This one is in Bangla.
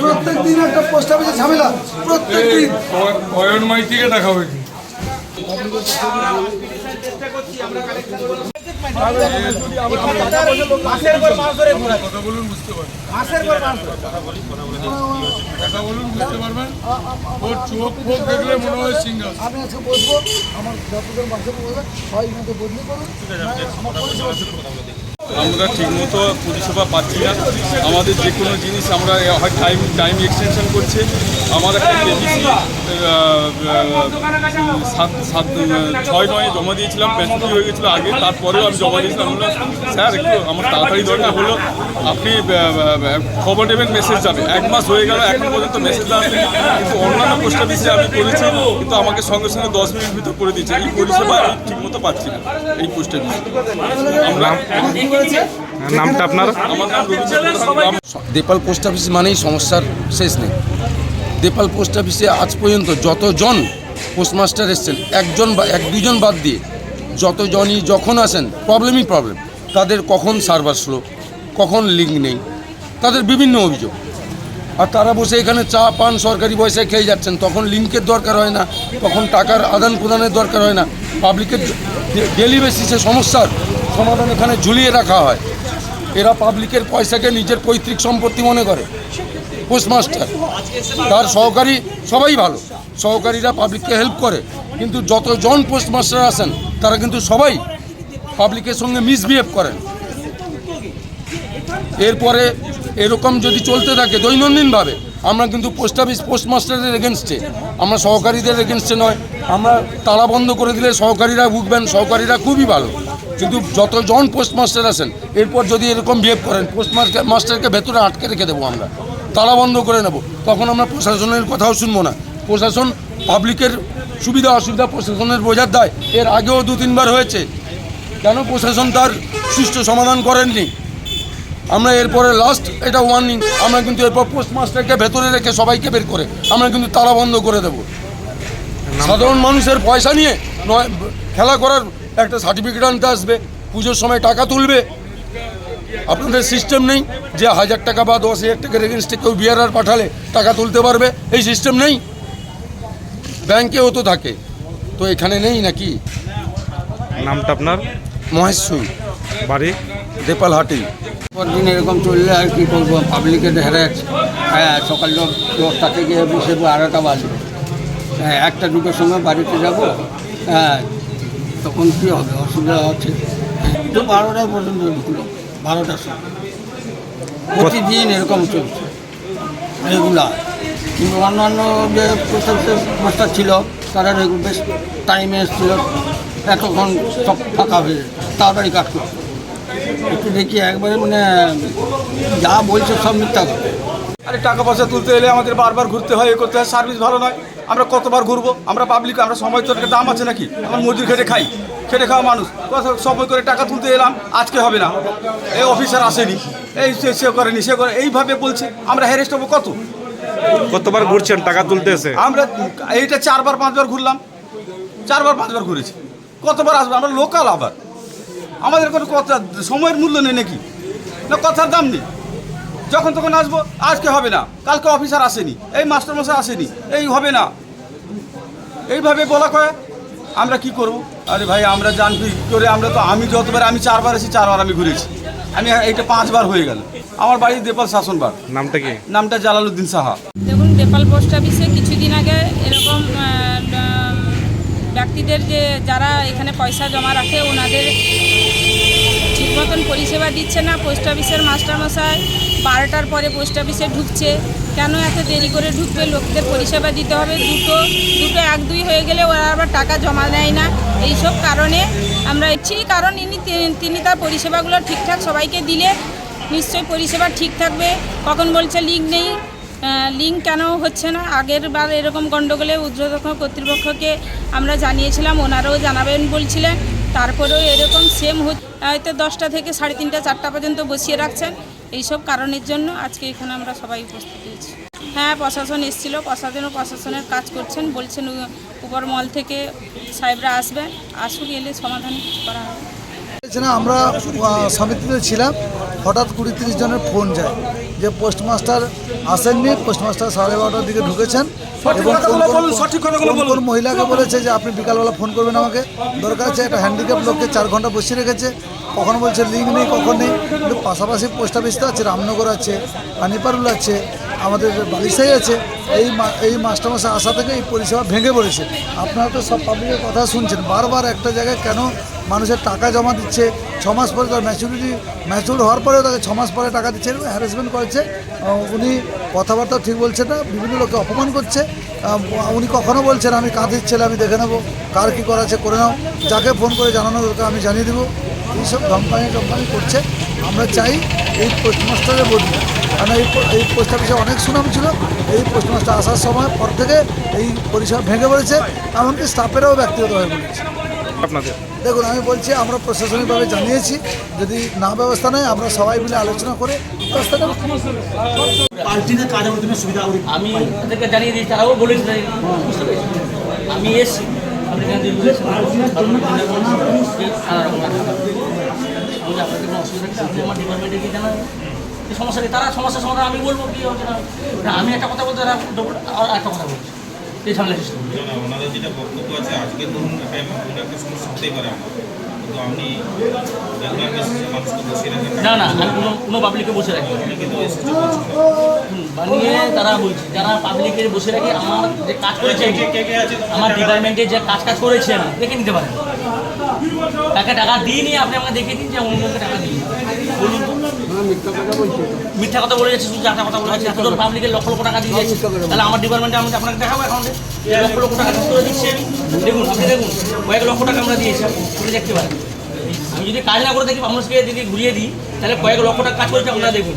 প্রত্যেক দিন একটা পোস্ট অফিসে ঝামেলা, প্রত্যেক দিন অয়ন মাইতিকে দেখা হয়েছে। কথা বলুন বুঝতে পারবেন। ওর চোখ ফোক দেখলে মনে হয় সিঙ্গাল। আমি আজকে বসবো, আমার যতজন বাসে বলবে সবাই মতো বদলি করুন। আমরা ঠিকমতো পরিষেবা পাচ্ছি না। আমাদের যে কোনো জিনিস আমরা হয় টাইম এক্সটেনশন করছে। আমার একটা কেবিসি 6/9 জমা দিয়েছিলাম, পেন্সিটি হয়ে গেছিলো আগে, তারপরেও আমি জমা দিয়েছিলাম। বললাম স্যার একটু আমার তাড়াতাড়ি দরকার হলো, আপনি খবর নেবেন, মেসেজ যাবে। 1 মাস হয়ে গেল, এখন পর্যন্ত মেসেজ আসেনি। কিন্তু অন্যান্য পোস্ট অফিসে আমি করেছি, কিন্তু আমাকে সঙ্গে সঙ্গে 10 মিনিট ভিতর করে দিচ্ছে। এই পরিষেবা আমি ঠিকমতো পাচ্ছি না এই পোস্ট অফিসে। আমরা নামটা আপনার? আমার নাম রবীন্দ্র। দেপাল পোস্ট অফিস মানেই সমস্যার শেষ নেই। দেপাল পোস্ট অফিসে আজ পর্যন্ত যতজন পোস্টমাস্টার এসছেন, একজন বা 1-2 জন বাদ দিয়ে যতজনই যখন আসেন প্রবলেম। তাদের কখন সার্ভার স্লো, কখন লিঙ্ক নেই, তাদের বিভিন্ন অভিযোগ। আর তারা বসে এখানে চা পান সরকারি পয়সায় খেয়ে যাচ্ছেন। তখন লিঙ্কের দরকার হয় না, তখন টাকার আদান প্রদানের দরকার হয় না। পাবলিকের ডেলি বেসিসে সমস্যার সমাধান এখানে ঝুলিয়ে রাখা হয়। এরা পাবলিকের পয়সাকে নিজের পৈতৃক সম্পত্তি মনে করে। পোস্টমাস্টার তার সহকারী সবাই ভালো, সহকারীরা পাবলিককে হেল্প করে, কিন্তু যতজন পোস্টমাস্টার আসেন তারা কিন্তু সবাই পাবলিকের সঙ্গে মিসবিহেভ করেন। এরপরে এরকম যদি চলতে থাকে দৈনন্দিনভাবে, আমরা কিন্তু পোস্ট অফিস পোস্টমাস্টারদের এগেনস্টে, আমরা সহকারীদের এগেনস্টে নয়। আমরা তালা বন্ধ করে দিলে সহকারীরা ভুগবেন, সহকারীরা খুবই ভালো, কিন্তু যতজন পোস্টমাস্টার আসেন এরপর যদি এরকম বিহেভ করেন, পোস্টমাস্টারকে ভেতরে আটকে রেখে দেবো, আমরা তালা বন্ধ করে নেব। তখন আমরা প্রশাসনের কথাও শুনবো না। প্রশাসন পাবলিকের সুবিধা অসুবিধা প্রশাসনের বোঝার দায় এর আগেও 2-3 বার হয়েছে। কেন প্রশাসন তার সুষ্ঠু সমাধান করেননি? আমরা এরপরে লাস্ট এটা ওয়ার্নিং, আমরা কিন্তু এরপর পোস্টমাস্টারকে ভেতরে রেখে সবাইকে বের করে আমরা কিন্তু তালা বন্ধ করে দেব। সাধারণ মানুষের পয়সা নিয়ে নয় খেলা করার একটা সার্টিফিকেট আনতে আসবে, পুজোর সময় টাকা তুলবে। আপনাদের সিস্টেম নেই যে 1000 টাকা বা 10,000 টাকার এগেনস্টে কেউ বিআরআর পাঠালে টাকা তুলতে পারবে, এই সিস্টেম নেই। ব্যাংকেও তো থাকে, তো এখানে নেই নাকি? নামটা আপনার? মহেশ সুই, বাড়ি? দেপালহাটি। দিন এরকম চললে আর কি করবো, পাবলিকের হ্যারাস। হ্যাঁ, সকাল 10টা থেকে বসে 12টা বাজবে। হ্যাঁ, 1টা-2টোর সময় বাড়িতে যাব। হ্যাঁ, তখন কী হবে, অসুবিধা হচ্ছে। তো 12টা পর্যন্ত ঢুকলো, 12টার সময় প্রতিদিন এরকম চলছে রেগুলার। কিন্তু অন্যান্য যে মাস্টার ছিল তারা বেশ টাইমে এসেছিল, এতক্ষণ সব ফাঁকা হয়ে তাড়াতাড়ি কাজ করতো। একটু দেখি একবারে মানে যা বলছে সব মিথ্যা কথা। আরে টাকা পয়সা তুলতে এলে আমাদের বারবার ঘুরতে হয়, এ করতে হয়, সার্ভিস ভালো নয়। আমরা কতবার ঘুরবো? আমরা পাবলিক, আমরা সময় তো একটা দাম আছে নাকি? আমার মজুর খেটে খাওয়া মানুষ, সময় করে টাকা তুলতে এলাম, আজকে হবে না, এই অফিসার আসেনি, এই সে করেনি, সে করে, এইভাবে বলছে। আমরা হ্যারেস্ট হবো কতবার ঘুরছেন টাকা তুলতে এসে? আমরা এইটা 4-5 বার ঘুরলাম, 4-5 বার ঘুরেছি। কতবার আসবো? আমরা লোকাল, আবার আমাদের কোনো কথা সময়ের মূল্য নেই নাকি? না কথার দাম নেই? যখন তখন আসবো, আজকে হবে না, কালকে অফিসার আসেনি, এই মাস্টারমশাই আসেনি, এই হবে না, এইভাবে বলা কয়। আমরা কি করব? আরে ভাই, আমরা জানবি করে, আমরা তো, আমি যতবার, আমি 4 বার এসেছি, 4 বার আমি ঘুরেছি। আমি এইটা 5 বার হয়ে গেল। আমার বাড়ি দেপাল শাসনবার। নামটা কি? নামটা জালালউদ্দিন সাহা। দেখুন, দেপাল পোস্ট অফিসে কিছুদিন আগে এরকম ব্যক্তিদের যে যারা এখানে পয়সা জমা রাখে ওনাদের ঠিক মতন পরিষেবা দিচ্ছে না। পোস্ট অফিসের মাস্টারমশাই 12টার পরে পোস্ট অফিসে ঢুকছে। কেন এত দেরি করে ঢুকবে? লোকদের পরিষেবা দিতে হবে। দুটো 1-2 হয়ে গেলে ওরা আবার টাকা জমা নেয় না। এইসব কারণে আমরা ইচ্ছি, কারণ তিনি তার পরিষেবাগুলো ঠিকঠাক সবাইকে দিলে নিশ্চয়ই পরিষেবা ঠিক থাকবে। কখন বলছে লিঙ্ক নেই, লিঙ্ক কেন হচ্ছে না? আগের বার এরকম গণ্ডগোলে ঊর্ধ্বতন কর্তৃপক্ষকে আমরা জানিয়েছিলাম, ওনারাও জানাবেন বলছিলেন। তারপরেও এরকম সেম হয়তো 10টা থেকে 3:30-4টা পর্যন্ত বসিয়ে রাখছেন। এইসব কারণের জন্য আজকে এখানে আমরা সবাই উপস্থিত হয়েছি। হ্যাঁ, প্রশাসন এসেছিল, প্রশাসনের কাজ করছেন, বলছেন উপর মহল থেকে সাহেবরা আসবেন, আসুক, এলে সমাধান করা হবে। না আমরা সমিতিতে ছিলাম, হঠাৎ 20-30 জনের ফোন যায় যে পোস্টমাস্টার আসেননি, পোস্টমাস্টার 12:30টার দিকে ঢুকেছেন এবং কোন মহিলাকে বলেছে যে আপনি বিকালবেলা ফোন করবেন আমাকে, দরকার আছে একটা হ্যান্ডিক্যাপ লোককে 4 ঘন্টা বসিয়ে রেখেছে, কখনো বলছে লিঙ্ক নেই, কখন নেই, কিন্তু পাশাপাশি পোস্ট অফিস তো আছে, রামনগর আছে, পানিপারুল আছে, আমাদের বালিশাই আছে। এই মাস্টারমশাই আসা থেকে এই পরিষেবা ভেঙে পড়েছে। আপনারা তো সব পাবলিকের কথা শুনছেন, বারবার একটা জায়গায় কেন মানুষের টাকা জমা দিচ্ছে, 6 মাস পরে তার ম্যাচুর হওয়ার পরেও তাকে 6 মাস পরে টাকা দিচ্ছে, হ্যারাসমেন্ট করছে। উনি কথাবার্তা ঠিক বলছেন না, বিভিন্ন লোককে অপমান করছে। উনি কখনো বলছেন আমি কাঁধের ছেলে, আমি দেখে নেবো, কার কী করা আছে করে নাও, যাকে ফোন করে জানানো দরকার আমি জানিয়ে দেবো, এইসব কোম্পানি করছে। আমরা চাই এই পোস্টমাস্টারের বদলে, কারণ এই পোস্ট অফিসে অনেক সুনাম ছিল, এই পোস্টমাস্টার আসার সময় পর থেকে এই পরিষেবা ভেঙে পড়েছে, এমনকি স্টাফেরাও ব্যক্তিগতভাবে বলেছে। আপনাদের দেখুন, আমি বলছি আমরা প্রশাসনিকভাবে জানিয়েছি, যদি না ব্যবস্থা নেয় আমরা সবাই মিলে আলোচনা করে ব্যবস্থা নেব। আমি তাদেরকে জানিয়ে দিই, তারাও বলেছে, বুঝতে পেরেছি। আমি এসছি আপনাদের কোনো অসুবিধা নেই, আপনি আমার ডিপার্টমেন্টে গিয়ে জানাবেন এই সমস্যা নেই, তারা সমস্যার সমাধান আমি বলবো কি হচ্ছে না। আমি একটা কথা বলতে আর একটা কথা বলছি, এই ঝামেলা সিস্টেম ওনাদের যেটা বক্তব্য আছে, আজকে ধরুন একটা সমস্যা হতেই পারে, কিন্তু আপনি রেগুলার বেসিসে মানুষকে বসিয়ে রাখেন না। আমি কোনো পাবলিককে বসে রাখি বানিয়ে, তারা বলছে যারা পাবলিকের বসে রাখি, আমার যে কাজ করেছে, আমার ডিপার্টমেন্টে যে কাজ করেছে আমি দেখে নিতে পারেন। তাকে টাকা দিয়ে নিয়ে আপনি আমাকে দেখে দিন যে অন্যকে টাকা দিন, বলুন তো মিথ্যা কথা বলে যাচ্ছে, শুধু যাতা কথা বলে যাচ্ছে। এতজন পাবলিকের লক্ষ লক্ষ টাকা দিয়ে যাচ্ছে, তাহলে আমার ডিপার্টমেন্টে আমি আপনাকে দেখাবো অ্যাকাউন্টে লক্ষ লক্ষ টাকা করে দিচ্ছি আমি। দেখুন, আপনি দেখুন, কয়েক লক্ষ টাকা আমরা দিয়েছি, আপনি দেখতে পারেন। আমি যদি কাজ না করে দেখি, মানুষকে যদি ঘুরিয়ে দিই, তাহলে কয়েক লক্ষ টাকা কাজ করেছে, আপনারা দেখুন।